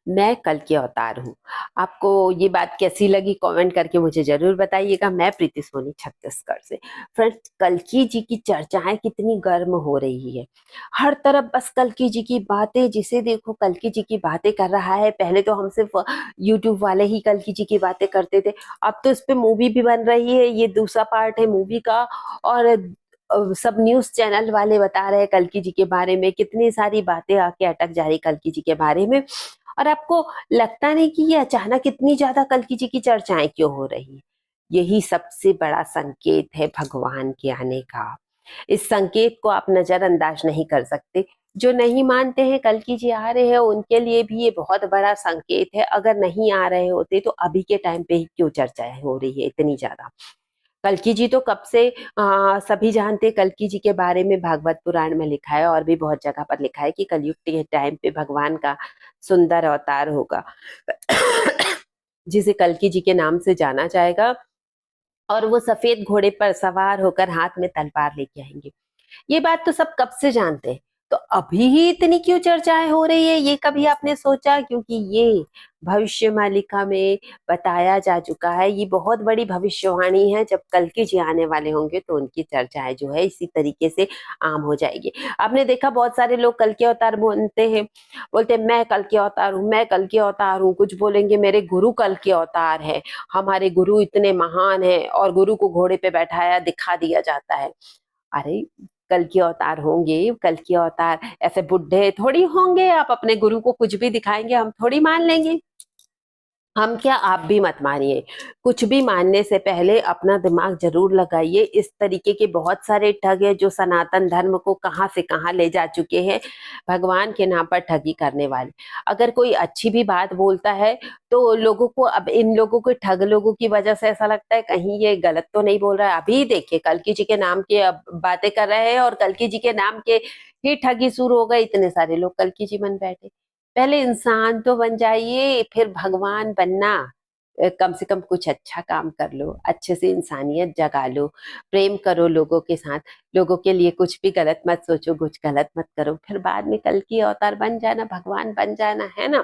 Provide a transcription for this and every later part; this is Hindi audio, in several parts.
मैं कल के अवतार हूँ। आपको ये बात कैसी लगी कमेंट करके मुझे जरूर बताइएगा। मैं प्रीति सोनी छत्तीसगढ़ से। फ्रेंड्स, कल्कि जी की चर्चाएं कितनी गर्म हो रही है। हर तरफ बस कल्कि जी की बातें, जिसे देखो कल्कि जी की बातें कर रहा है। पहले तो हम सिर्फ यूट्यूब वाले ही कल्कि जी की बातें करते थे, अब तो इस पे मूवी भी बन रही है। ये दूसरा पार्ट है मूवी का। और सब न्यूज चैनल वाले बता रहे हैं कल्कि जी के बारे में, कितनी सारी बातें आके अटक जा रही कल्कि जी के बारे में। और आपको लगता नहीं कि ये अचानक इतनी ज्यादा कल्कि जी की चर्चाएं क्यों हो रही है? यही सबसे बड़ा संकेत है भगवान के आने का। इस संकेत को आप नजरअंदाज नहीं कर सकते। जो नहीं मानते हैं कल्कि जी आ रहे हैं, उनके लिए भी ये बहुत बड़ा संकेत है। अगर नहीं आ रहे होते तो अभी के टाइम पे ही क्यों चर्चाएं हो रही है इतनी ज्यादा? कल्कि जी तो कब से सभी जानते हैं कल्कि जी के बारे में। भागवत पुराण में लिखा है और भी बहुत जगह पर लिखा है कि कलयुग के टाइम पे भगवान का सुंदर अवतार होगा जिसे कल्कि जी के नाम से जाना जाएगा। और वो सफेद घोड़े पर सवार होकर हाथ में तलवार लेके आएंगे। ये बात तो सब कब से जानते हैं, तो अभी ही इतनी क्यों चर्चाएं हो रही है? ये कभी आपने सोचा? क्योंकि ये भविष्य मालिका में बताया जा चुका है। ये बहुत बड़ी भविष्यवाणी है। जब कल्कि जी आने वाले होंगे तो उनकी चर्चाएं जो है इसी तरीके से आम हो जाएगी। आपने देखा बहुत सारे लोग कल के अवतार बोलते हैं, बोलते हैं मैं कल के अवतार हूँ, मैं कल के अवतार हूँ। कुछ बोलेंगे मेरे गुरु कल के अवतार है, हमारे गुरु इतने महान है, और गुरु को घोड़े पे बैठाया दिखा दिया जाता है। अरे, कल के अवतार होंगे, कल के अवतार ऐसे बुढ़े थोड़ी होंगे। आप अपने गुरु को कुछ भी दिखाएंगे हम थोड़ी मान लेंगे। हम क्या, आप भी मत मानिए। कुछ भी मानने से पहले अपना दिमाग जरूर लगाइए। इस तरीके के बहुत सारे ठग है जो सनातन धर्म को कहां से कहां ले जा चुके हैं, भगवान के नाम पर ठगी करने वाले। अगर कोई अच्छी भी बात बोलता है तो लोगों को, अब इन लोगों के ठग लोगों की वजह से ऐसा लगता है कहीं ये गलत तो नहीं बोल रहा है। अभी देखिए कल्कि जी के नाम की अब बातें कर रहे हैं और कल्कि जी के नाम के ही ठगी शुरू हो गए। इतने सारे लोग कल्कि जी बन बैठे। पहले इंसान तो बन जाइए, फिर भगवान बनना। कम से कम कुछ अच्छा काम कर लो, अच्छे से इंसानियत जगा लो, प्रेम करो लोगों के साथ। लोगों के लिए कुछ भी गलत मत सोचो, कुछ गलत मत करो, फिर बाद में कल की अवतार बन जाना, भगवान बन जाना, है ना?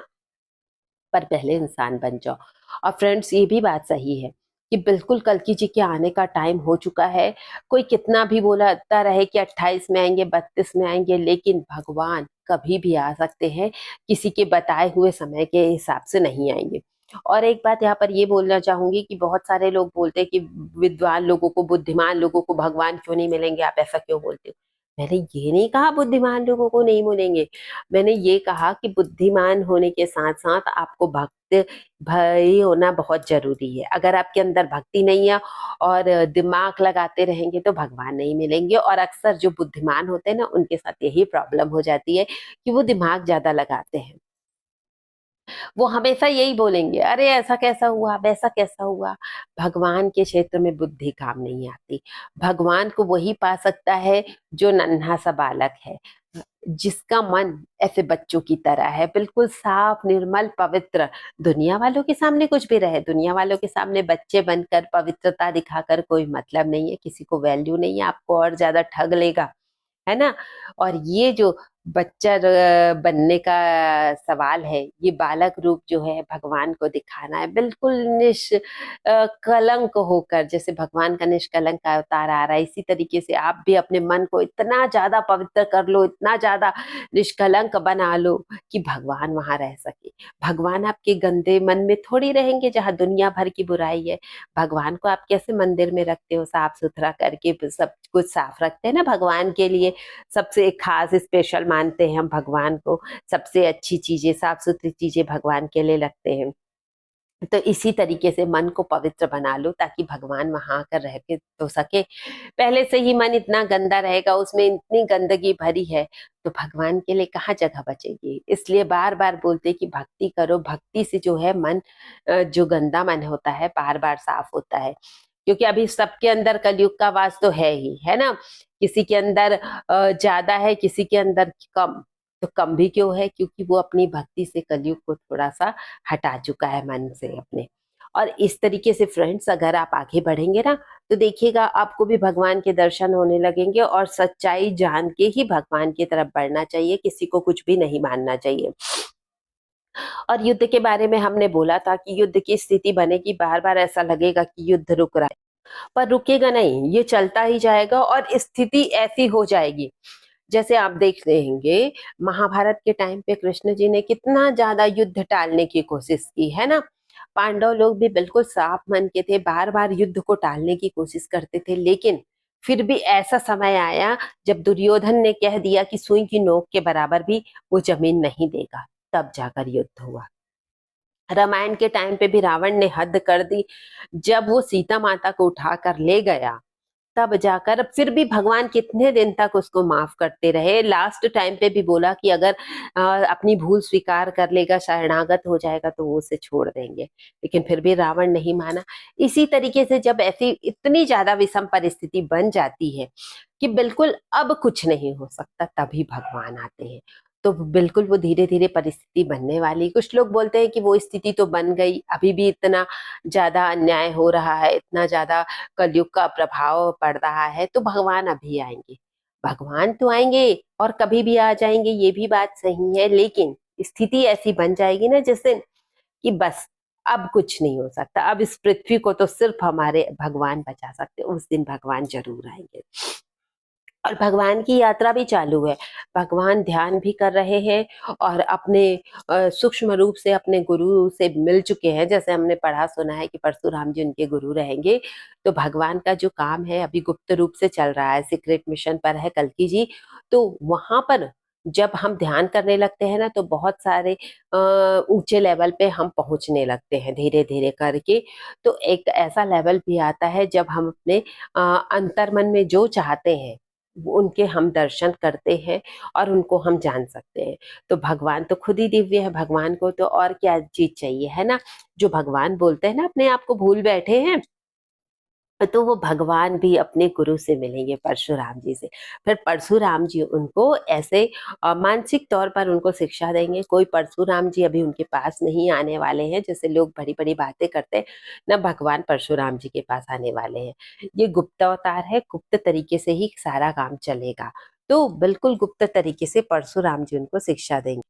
पर पहले इंसान बन जाओ। और फ्रेंड्स, ये भी बात सही है कि बिल्कुल कल्कि जी के आने का टाइम हो चुका है। कोई कितना भी बोलता रहे कि 28 में आएंगे, 32 में आएंगे, लेकिन भगवान कभी भी आ सकते हैं। किसी के बताए हुए समय के हिसाब से नहीं आएंगे। और एक बात यहाँ पर ये बोलना चाहूंगी कि बहुत सारे लोग बोलते हैं कि विद्वान लोगों को, बुद्धिमान लोगों को भगवान क्यों नहीं मिलेंगे, आप ऐसा क्यों बोलते हो? मैंने ये नहीं कहा बुद्धिमान लोगों को नहीं मिलेंगे। मैंने ये कहा कि बुद्धिमान होने के साथ साथ आपको भक्त भाई होना बहुत जरूरी है। अगर आपके अंदर भक्ति नहीं है और दिमाग लगाते रहेंगे तो भगवान नहीं मिलेंगे। और अक्सर जो बुद्धिमान होते हैं ना, उनके साथ यही प्रॉब्लम हो जाती है कि वो दिमाग ज्यादा लगाते हैं। वो हमेशा यही बोलेंगे, अरे ऐसा कैसा हुआ, वैसा कैसा हुआ। भगवान के क्षेत्र में बुद्धि काम नहीं आती। भगवान को वही पा सकता है जो नन्हा सा बालक है, जिसका मन ऐसे बच्चों की तरह है, बिल्कुल साफ, निर्मल, पवित्र। दुनिया वालों के सामने कुछ भी रहे, दुनिया वालों के सामने बच्चे बनकर पवित्रता दिखाकर कोई मतलब नहीं है, किसी को वैल्यू नहीं है, आपको और ज्यादा ठग लेगा, है ना? और ये जो बच्चा बनने का सवाल है, ये बालक रूप जो है भगवान को दिखाना है, बिल्कुल कलंक होकर। जैसे भगवान का निष्कलंक का अवतार आ रहा है, इसी तरीके से आप भी अपने मन को इतना ज्यादा पवित्र कर लो, इतना ज्यादा निष्कलंक बना लो कि भगवान वहां रह सके। भगवान आपके गंदे मन में थोड़ी रहेंगे जहाँ दुनिया भर की बुराई है। भगवान को आप कैसे मंदिर में रखते हो, साफ सुथरा करके सब कुछ साफ रखते हैं ना भगवान के लिए। सबसे खास स्पेशल मानते हैं हम भगवान को। सबसे अच्छी चीजें, साफ सुथरी चीजें भगवान के लिए रखते हैं। तो इसी तरीके से मन को पवित्र बना लो ताकि भगवान वहां आकर रह के तो सके। पहले से ही मन इतना गंदा रहेगा, उसमें इतनी गंदगी भरी है, तो भगवान के लिए कहाँ जगह बचेगी? इसलिए बार बार बोलते कि भक्ति करो। भक्ति से जो है मन, जो गंदा मन होता है, बार बार साफ होता है। क्योंकि अभी सबके अंदर कलयुग का वास तो है ही, है ना? किसी के अंदर ज्यादा है, किसी के अंदर कम। तो कम भी क्यों है? क्योंकि वो अपनी भक्ति से कलयुग को थोड़ा सा हटा चुका है मन से अपने। और इस तरीके से फ्रेंड्स, अगर आप आगे बढ़ेंगे ना, तो देखिएगा आपको भी भगवान के दर्शन होने लगेंगे। और सच्चाई जान के ही भगवान की तरफ बढ़ना चाहिए, किसी को कुछ भी नहीं मानना चाहिए। और युद्ध के बारे में हमने बोला था कि युद्ध की स्थिति बनेगी, बार-बार ऐसा लगेगा कि युद्ध रुक रहा है, पर रुकेगा नहीं, ये चलता ही जाएगा और स्थिति ऐसी हो जाएगी। जैसे आप देख रहेंगे, महाभारत के टाइम पे कृष्ण जी ने कितना ज़्यादा युद्ध टालने की कोशिश की, है ना? पांडव लोग भी बिल्कुल साफ मन के थे, बार-बार युद्ध को टालने की कोशिश करते थे, लेकिन फिर भी ऐसा समय आया जब दुर्योधन ने कह दिया कि सुई की नोक के बराबर भी वो ज़मीन नहीं देगा, तब जाकर युद्ध हुआ। रामायण के टाइम पे भी रावण ने हद कर दी, जब वो सीता माता को उठाकर ले गया, तब जाकर फिर भी भगवान कितने दिन तक उसको माफ करते रहे। लास्ट टाइम पे भी बोला कि अगर अपनी भूल स्वीकार कर लेगा, शरणागत हो जाएगा तो वो उसे छोड़ देंगे, लेकिन फिर भी रावण नहीं माना। इसी तरीके से जब ऐसी इतनी ज्यादा विषम परिस्थिति बन जाती है कि बिल्कुल अब कुछ नहीं हो सकता, तभी भगवान आते हैं। तो बिल्कुल वो धीरे धीरे परिस्थिति बनने वाली। कुछ लोग बोलते हैं कि वो स्थिति तो बन गई, अभी भी इतना ज्यादा अन्याय हो रहा है, इतना ज्यादा कलयुग का प्रभाव पड़ रहा है, तो भगवान अभी आएंगे। भगवान तो आएंगे और कभी भी आ जाएंगे, ये भी बात सही है, लेकिन स्थिति ऐसी बन जाएगी ना जिस दिन कि बस अब कुछ नहीं हो सकता, अब इस पृथ्वी को तो सिर्फ हमारे भगवान बचा सकते, उस दिन भगवान जरूर आएंगे। और भगवान की यात्रा भी चालू है। भगवान ध्यान भी कर रहे हैं और अपने सूक्ष्म रूप से अपने गुरु से मिल चुके हैं। जैसे हमने पढ़ा सुना है कि परशुराम जी उनके गुरु रहेंगे। तो भगवान का जो काम है अभी गुप्त रूप से चल रहा है, सीक्रेट मिशन पर है कल्कि जी। तो वहां पर जब हम ध्यान करने लगते हैं ना, तो बहुत सारे ऊंचे लेवल पे हम पहुंचने लगते हैं धीरे धीरे करके। तो एक ऐसा लेवल भी आता है जब हम अपने अंतर्मन में जो चाहते हैं उनके हम दर्शन करते हैं और उनको हम जान सकते हैं। तो भगवान तो खुद ही दिव्य है, भगवान को तो और क्या चीज चाहिए, है ना? जो भगवान बोलते हैं ना अपने आप को भूल बैठे हैं, तो वो भगवान भी अपने गुरु से मिलेंगे, परशुराम जी से। फिर परशुराम जी उनको ऐसे मानसिक तौर पर उनको शिक्षा देंगे। कोई परशुराम जी अभी उनके पास नहीं आने वाले हैं, जैसे लोग बड़ी बड़ी बातें करते हैं ना, भगवान परशुराम जी के पास आने वाले हैं। ये गुप्त अवतार है, गुप्त तरीके से ही सारा काम चलेगा। तो बिल्कुल गुप्त तरीके से परशुराम जी उनको शिक्षा देंगे।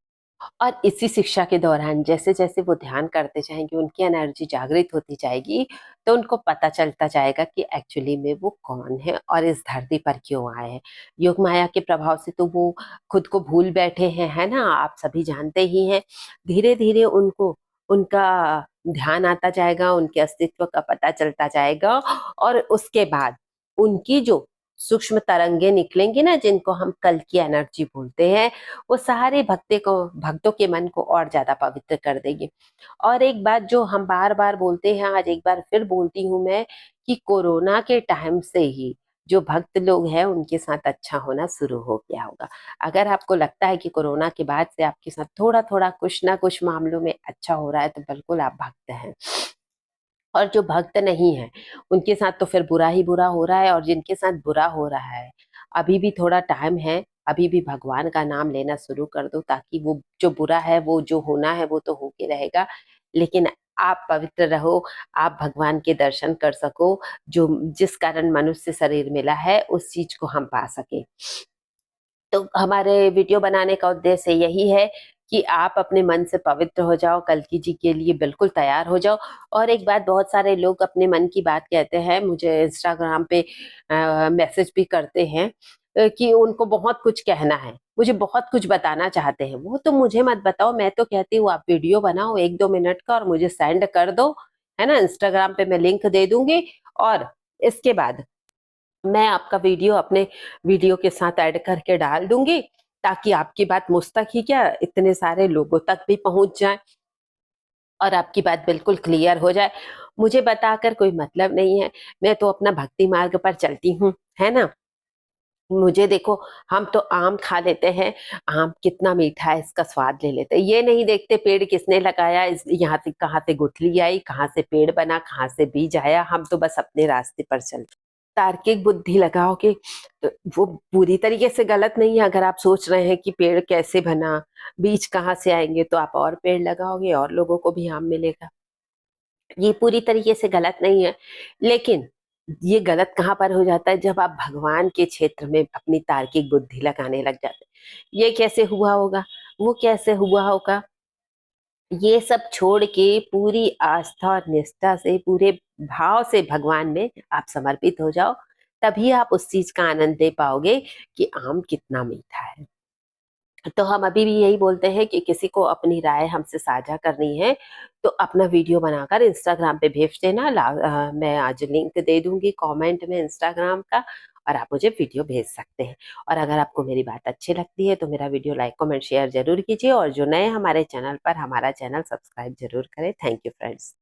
और इसी शिक्षा के दौरान जैसे जैसे वो ध्यान करते जाएंगे, उनकी एनर्जी जागृत होती जाएगी, तो उनको पता चलता जाएगा कि एक्चुअली में वो कौन है और इस धरती पर क्यों आए हैं। योग माया के प्रभाव से तो वो खुद को भूल बैठे हैं, है ना? आप सभी जानते ही हैं। धीरे धीरे उनको उनका ध्यान आता जाएगा, उनके अस्तित्व का पता चलता जाएगा और उसके बाद उनकी जो सूक्ष्म तरंगे निकलेंगी ना, जिनको हम कल की एनर्जी बोलते हैं, वो सारे भक्तों के मन को और ज्यादा पवित्र कर देगी। और एक बात जो हम बार बार बोलते हैं, आज एक बार फिर बोलती हूँ मैं, कि कोरोना के टाइम से ही जो भक्त लोग हैं उनके साथ अच्छा होना शुरू हो गया होगा। अगर आपको लगता है कि कोरोना के बाद से आपके साथ थोड़ा थोड़ा कुछ ना कुछ मामलों में अच्छा हो रहा है, तो बिल्कुल आप भक्त हैं। और जो भक्त नहीं है उनके साथ तो फिर बुरा ही बुरा हो रहा है, और जिनके साथ बुरा हो रहा है, अभी भी थोड़ा टाइम है, अभी भी भगवान का नाम लेना शुरू कर दो, ताकि वो जो बुरा है, वो जो होना है वो तो होके रहेगा, लेकिन आप पवित्र रहो, आप भगवान के दर्शन कर सको, जो जिस कारण मनुष्य शरीर मिला है उस चीज को हम पा सके। तो हमारे वीडियो बनाने का उद्देश्य यही है कि आप अपने मन से पवित्र हो जाओ, कल्कि जी के लिए बिल्कुल तैयार हो जाओ। और एक बात, बहुत सारे लोग अपने मन की बात कहते हैं, मुझे इंस्टाग्राम पे मैसेज भी करते हैं कि उनको बहुत कुछ कहना है, मुझे बहुत कुछ बताना चाहते हैं। वो तो मुझे मत बताओ, मैं तो कहती हूँ आप वीडियो बनाओ 1-2 मिनट का और मुझे सेंड कर दो, है ना? इंस्टाग्राम पे मैं लिंक दे दूंगी और इसके बाद मैं आपका वीडियो अपने वीडियो के साथ ऐड करके डाल दूंगी, ताकि आपकी बात मुझ तक ही क्या, इतने सारे लोगों तक भी पहुंच जाए और आपकी बात बिल्कुल क्लियर हो जाए। मुझे बताकर कोई मतलब नहीं है, मैं तो अपना भक्ति मार्ग पर चलती हूँ, है ना? मुझे देखो, हम तो आम खा लेते हैं, आम कितना मीठा है इसका स्वाद ले लेते हैं, ये नहीं देखते पेड़ किसने लगाया, इस यहाँ से कहाँ से गुठली आई, कहाँ से पेड़ बना, कहाँ से बीज आया। हम तो बस अपने रास्ते पर चलते। तार्किक बुद्धि लगाओगे तो वो पूरी तरीके से गलत नहीं है। अगर आप सोच रहे हैं कि पेड़ कैसे बना, बीज कहाँ से आएंगे, तो आप और पेड़ लगाओगे और लोगों को भी आम मिलेगा। ये पूरी तरीके से गलत नहीं है, लेकिन ये गलत कहाँ पर हो जाता है, जब आप भगवान के क्षेत्र में अपनी तार्किक बुद्धि लगाने लग जाते हैं। ये कैसे हुआ होगा, वो कैसे हुआ होगा, ये सब छोड़ के पूरी आस्था और निष्ठा से, पूरे भाव से भगवान में आप समर्पित हो जाओ। तभी आप उस चीज का आनंद ले पाओगे कि आम कितना मीठा है। तो हम अभी भी यही बोलते हैं कि किसी को अपनी राय हमसे साझा करनी है तो अपना वीडियो बनाकर इंस्टाग्राम पे भेज देना। मैं आज लिंक दे दूंगी कमेंट में इंस्टाग्राम का, और आप मुझे वीडियो भेज सकते हैं। और अगर आपको मेरी बात अच्छी लगती है तो मेरा वीडियो लाइक कमेंट शेयर जरूर कीजिए, और जो नए हमारे चैनल पर, हमारा चैनल सब्सक्राइब जरूर करें। Thank you friends.